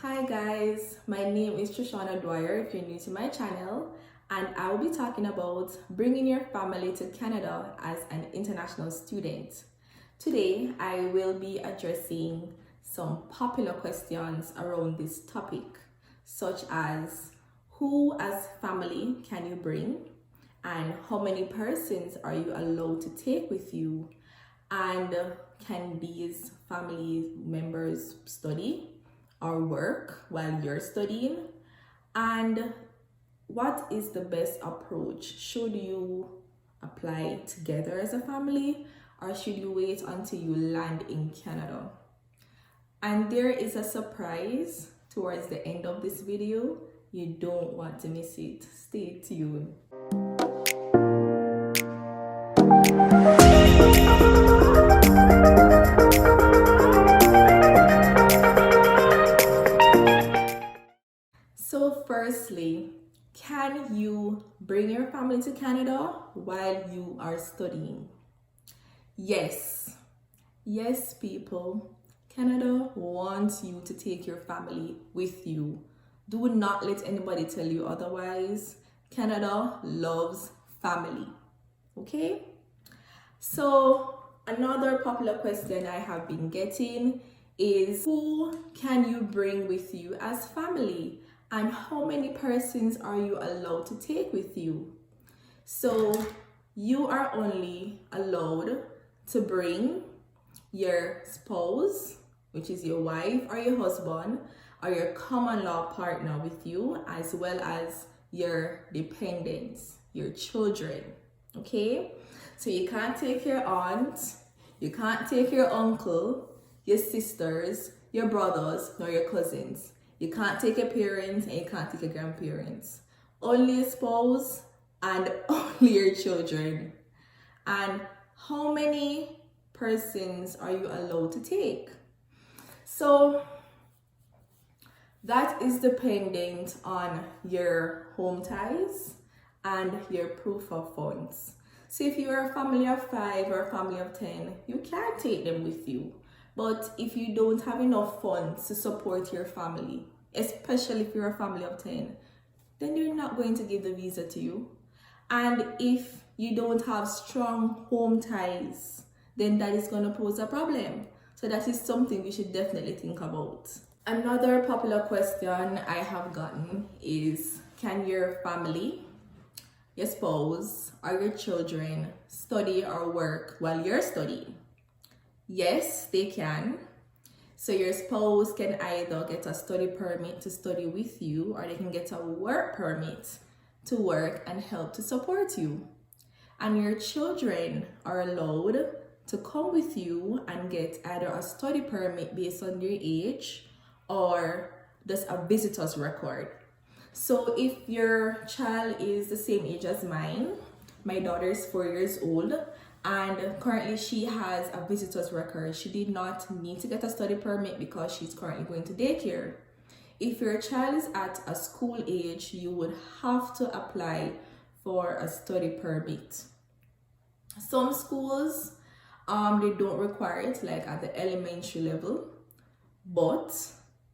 Hi guys, my name is Dwyers if you're new to my channel, and I will be talking about bringing your family to Canada as an international student. Today, I will be addressing some popular questions around this topic, such as who as family can you bring, and how many persons are you allowed to take with you, and can these family members study or work while you're studying, and what is the best approach? Should you apply together as a family, or should you wait until you land in Canada? And there is a surprise towards the end of this video. You don't want to miss it. Stay tuned. So firstly, can you bring your family to Canada while you are studying? Yes. Yes, people. Canada wants you to take your family with you. Do not let anybody tell you otherwise. Canada loves family. Okay? So another popular question I have been getting is, who can you bring with you as family? And how many persons are you allowed to take with you? So you are only allowed to bring your spouse, which is your wife or your husband, or your common law partner with you, as well as your dependents, your children. Okay? So you can't take your aunt, you can't take your uncle, your sisters, your brothers, nor your cousins. You can't take your parents and you can't take your grandparents. Only your spouse and only your children. And how many persons are you allowed to take? So that is dependent on your home ties and your proof of funds. So if you are a family of 5 or a family of 10, you can take them with you. But if you don't have enough funds to support your family, especially if you're a family of 10, then they're not going to give the visa to you. And if you don't have strong home ties, then that is going to pose a problem. So that is something we should definitely think about. Another popular question I have gotten is, can your family, your spouse, or your children study or work while you're studying? Yes, they can. So your spouse can either get a study permit to study with you, or they can get a work permit to work and help to support you. And your children are allowed to come with you and get either a study permit based on their age or just a visitor's record. So if your child is the same age as mine, my daughter is 4 years old, and currently she has a visitor's record. She did not need to get a study permit because she's currently going to daycare. If your child is at a school age, you would have to apply for a study permit. Some schools, they don't require it, like at the elementary level, but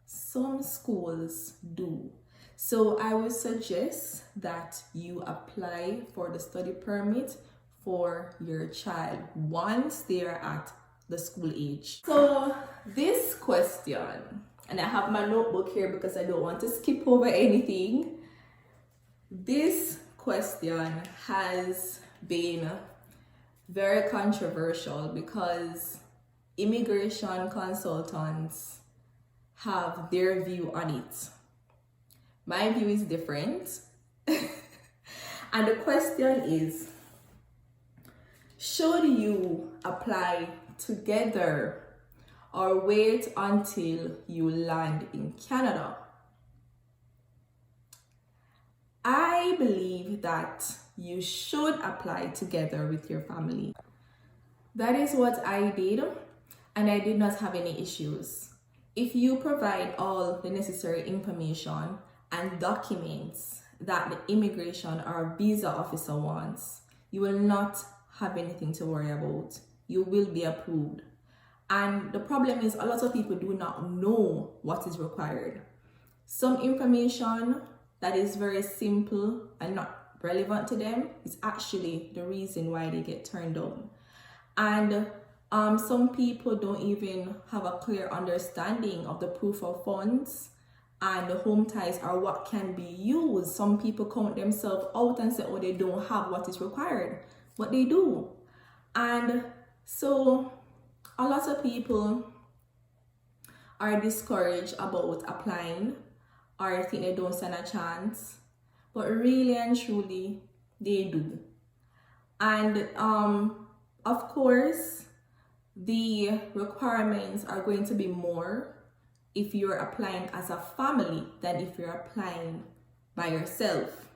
some schools do. So I would suggest that you apply for the study permit for your child once they are at the school age. So this question, and I have my notebook here because I don't want to skip over anything. This question has been very controversial because immigration consultants have their view on it. My view is different. And the question is, should you apply together or wait until you land in Canada? I believe that you should apply together with your family. That is what I did, and I did not have any issues. If you provide all the necessary information and documents that the immigration or visa officer wants, you will not have anything to worry about. You will be approved. And the problem is, a lot of people do not know what is required. Some information that is very simple and not relevant to them is actually the reason why they get turned down. And some people don't even have a clear understanding of the proof of funds and the home ties or what can be used. Some people count themselves out and say, oh, they don't have what is required, but they do. And so a lot of people are discouraged about applying or think they don't stand a chance, but really and truly they do. And of course, the requirements are going to be more if you're applying as a family than if you're applying by yourself,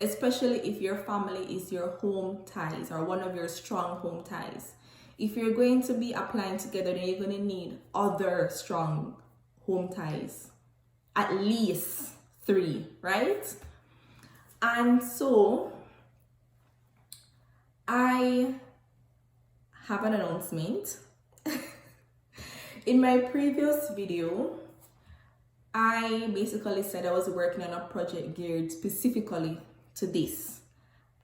especially if your family is your home ties or one of your strong home ties. If you're going to be applying together, then you're going to need other strong home ties, at least 3, right? And so I have an announcement. In my previous video, I basically said I was working on a project geared specifically to this,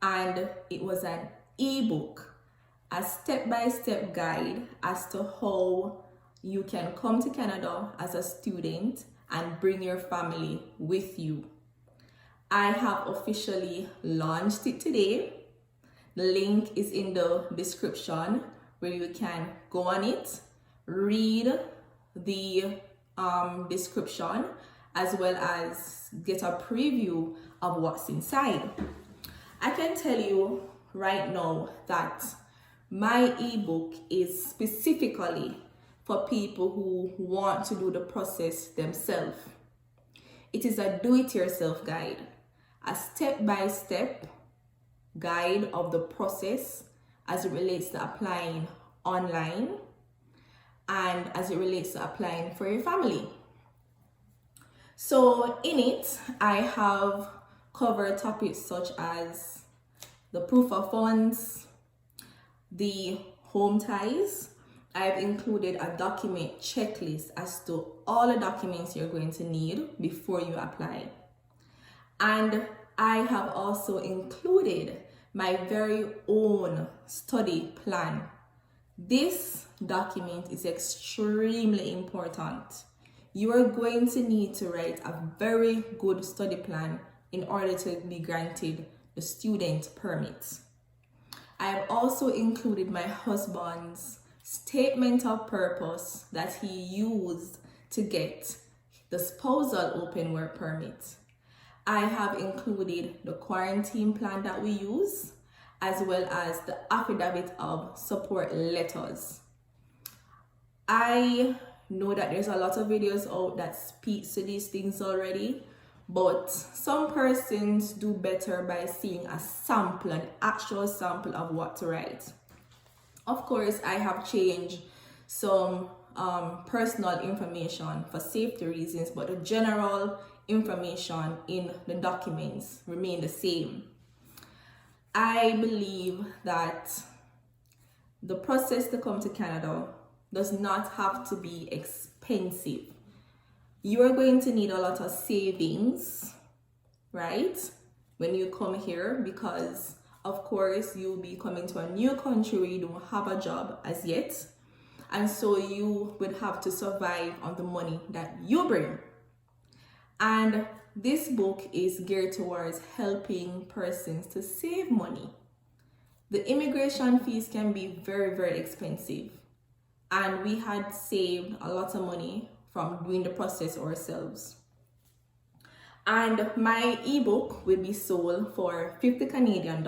and it was an ebook, a step-by-step guide as to how you can come to Canada as a student and bring your family with you. I have officially launched it today. The link is in the description where you can go on it, read the description, as well as get a preview of what's inside. I can tell you right now that my ebook is specifically for people who want to do the process themselves. It is a do-it-yourself guide, a step-by-step guide of the process as it relates to applying online and as it relates to applying for your family. So in it, I have covered topics such as the proof of funds, the home ties. I've included a document checklist as to all the documents you're going to need before you apply. And I have also included my very own study plan. This document is extremely important. You are going to need to write a very good study plan in order to be granted the student permit. I have also included my husband's statement of purpose that he used to get the spousal open work permit. I have included the quarantine plan that we use, as well as the affidavit of support letters. I know that there's a lot of videos out that speaks to these things already, but some persons do better by seeing a sample, an actual sample of what to write. Of course, I have changed some personal information for safety reasons, but the general information in the documents remain the same. I believe that the process to come to Canada does not have to be expensive. You are going to need a lot of savings, right, when you come here, because of course you'll be coming to a new country where you don't have a job as yet, and so you would have to survive on the money that you bring. And this book is geared towards helping persons to save money. The immigration fees can be very, very expensive, and we had saved a lot of money from doing the process ourselves. And my ebook will be sold for $50 Canadian.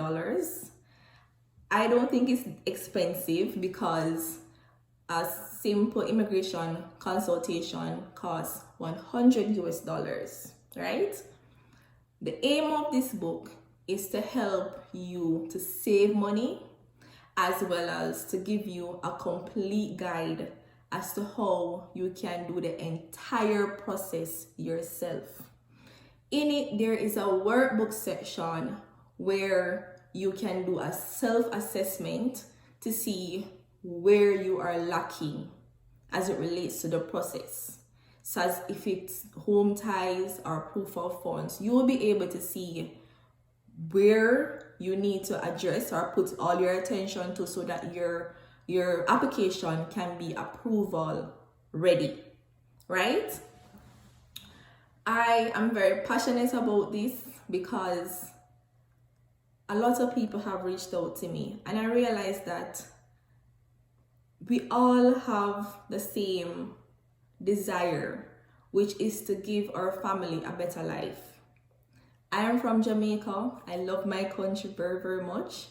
I don't think it's expensive because a simple immigration consultation costs $100 right? The aim of this book is to help you to save money, as well as to give you a complete guide as to how you can do the entire process yourself. In it, there is a workbook section where you can do a self-assessment to see where you are lacking as it relates to the process. So as if it's home ties or proof of funds, you will be able to see where you need to address or put all your attention to so that your application can be approval ready, right? I am very passionate about this because a lot of people have reached out to me, and I realized that we all have the same desire, which is to give our family a better life. I am from Jamaica. I love my country very, very much.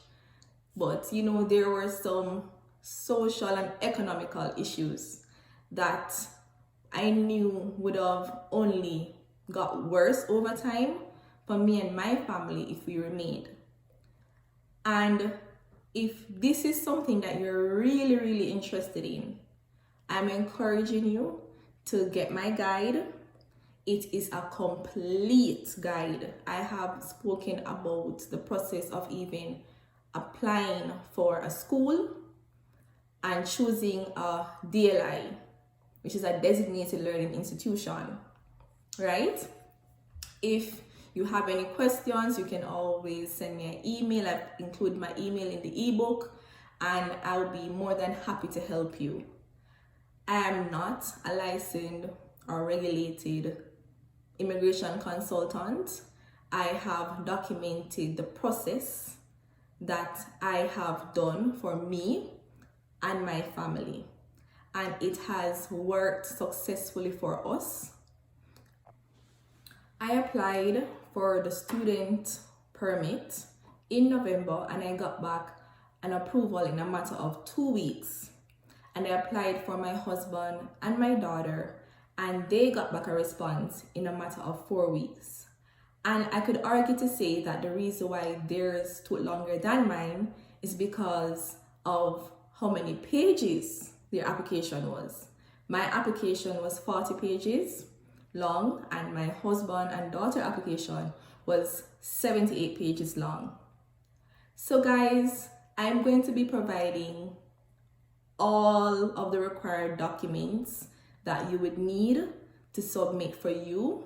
But there were some social and economical issues that I knew would have only got worse over time for me and my family if we remained. And if this is something that you're really, really interested in, I'm encouraging you to get my guide. It is a complete guide. I have spoken about the process of even applying for a school and choosing a DLI, which is a designated learning institution, right? If you have any questions, you can always send me an email. I've included my email in the ebook, and I'll be more than happy to help you. I am not a licensed or regulated immigration consultant. I have documented the process that I have done for me and my family, and it has worked successfully for us. I applied for the student permit in November, and I got back an approval in a matter of 2 weeks. And I applied for my husband and my daughter, and they got back a response in a matter of 4 weeks. And I could argue to say that the reason why theirs took longer than mine is because of how many pages their application was. My application was 40 pages long, and my husband and daughter application was 78 pages long. So guys, I'm going to be providing all of the required documents that you would need to submit for you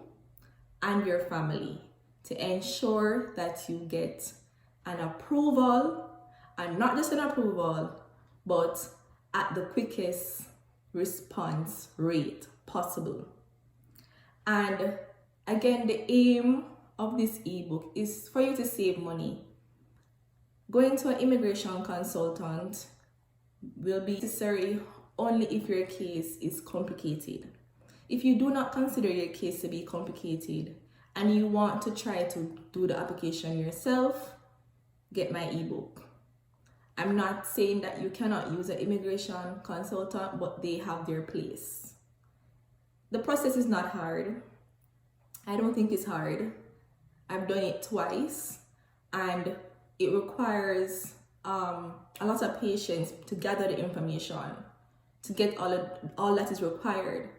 and your family to ensure that you get an approval, and not just an approval, but at the quickest response rate possible. And again, the aim of this ebook is for you to save money. Going to an immigration consultant will be necessary only if your case is complicated. If you do not consider your case to be complicated and you want to try to do the application yourself, get my ebook. I'm not saying that you cannot use an immigration consultant, but they have their place. The process is not hard. I don't think it's hard. I've done it twice, and it requires a lot of patience to gather the information, to get all that is required.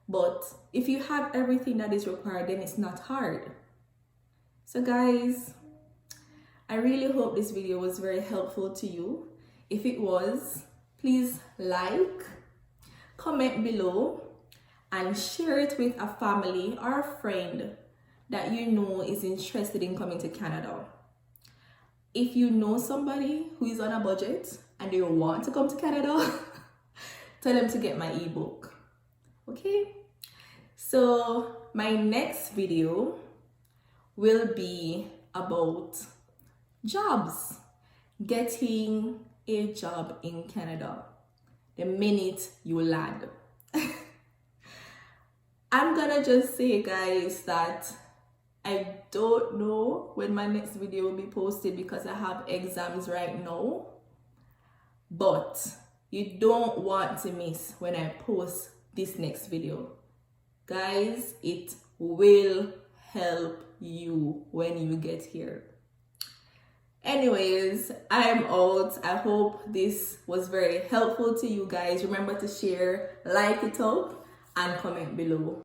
But if you have everything that is required, then it's not hard. So guys, I really hope this video was very helpful to you. If it was, please like, comment below, and share it with a family or a friend that you know is interested in coming to Canada. If you know somebody who is on a budget and they want to come to Canada, tell them to get my ebook. Okay? So my next video will be about jobs. Getting a job in Canada the minute you land. I'm gonna just say, guys, that I don't know when my next video will be posted because I have exams right now. But you don't want to miss when I post this next video. Guys, it will help you when you get here. Anyways, I'm out. I hope this was very helpful to you guys. Remember to share, like it up, and comment below.